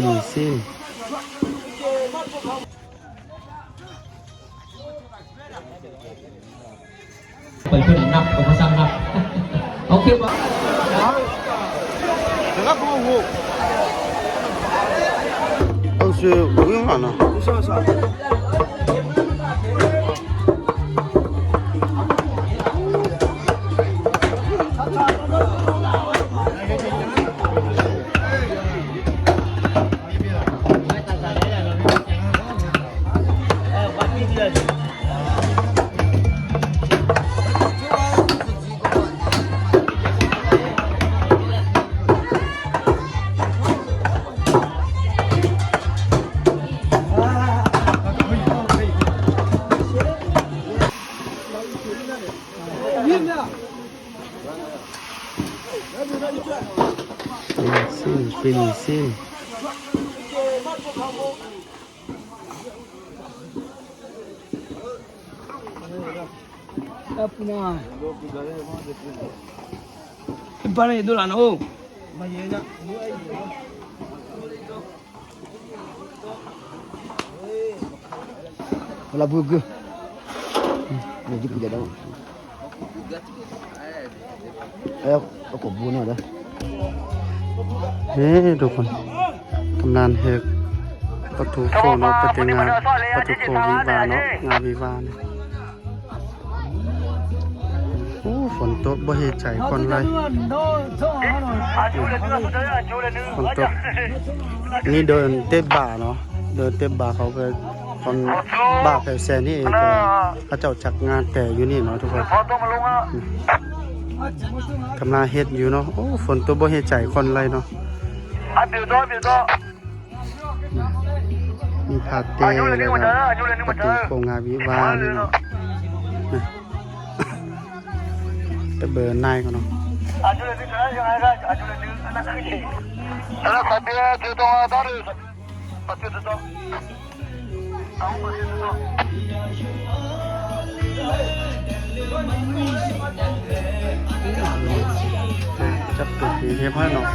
finishing ไปเพื่อนนับผมมาสั่งนับโอเคป่ะ내가 보고 혹시 모르는 거 아나? finishing अपना बड़े दुल्हन हो Wala bugo. Medyo pila daw. Ako buno dah. ทุกคนกำลังเฮกประตูโคเนาะไปงานประตูโควิวาเนาะงานวิวาเนี่ยโอ้ฝนตกบ่เฮ็ดใจคนเลยฝนตกนี่เดินเตะบ่าเนาะเดินเตะบ่าเขาไปคนบ่าไปแซนนี่เองก็เขาเจ้าจัดงานแต่อยู่นี่เนาะทุกคนกำลังเฮ็ดอยู่เนาะโอ้ฝนตกบ่เฮ็ดใจคนเลยเนาะมีพาเต้แล้วก็ประตูโคงาวิวานี่เนาะไปเบอร์นายกันเนาะจับตัวผีเทพให้เนาะ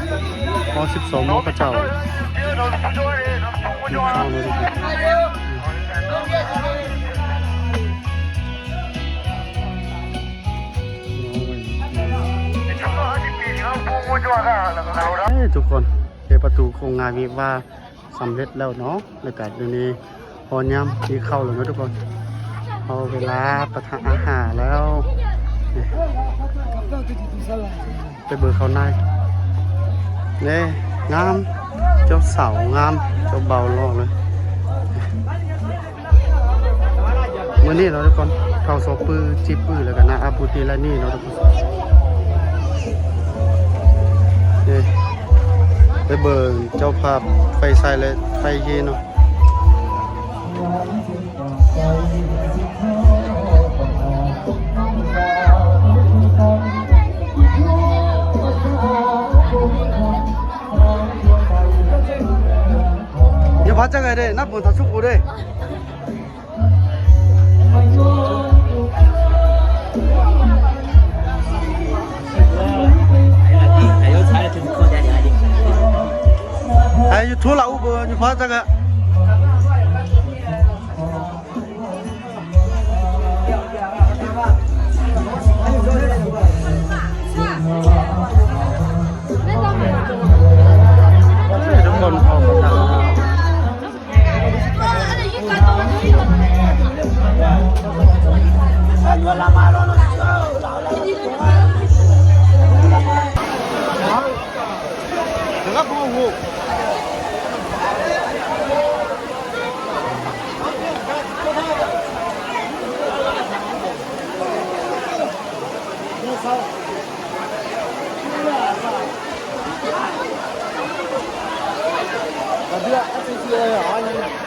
พอ12โมงพระเจ้าเข้าเลยทุกคนทุกคนเปิดประตูโครงงานวิวาสำเร็จแล้วเนาะในการเดี๋ยวนี้พอย้ำที่เข้าแล้วนะทุกคนเอาเวลาประทานอาหารแล้วไปเบอร์เขาในนี่งามเจ้าเสางามเจ้าเบาลอกเลยเมื่อนี้เราทุกคนเข้าโซปื้อจีปื้อแล้วกันนะอาบูตีและนี่เราทุกคนนี่ไปเบอร์เจ้าภาพไฟใส่เลยไฟเย็นเนาะဘာကြခဲ့တဲ့နတ်ပုံသဆုပ်ကိုတဲ့ထိုးလာဦးဘောဘာကြခဲ့ทุกคนออกมา내가 보고 어디야? 아니.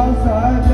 Outside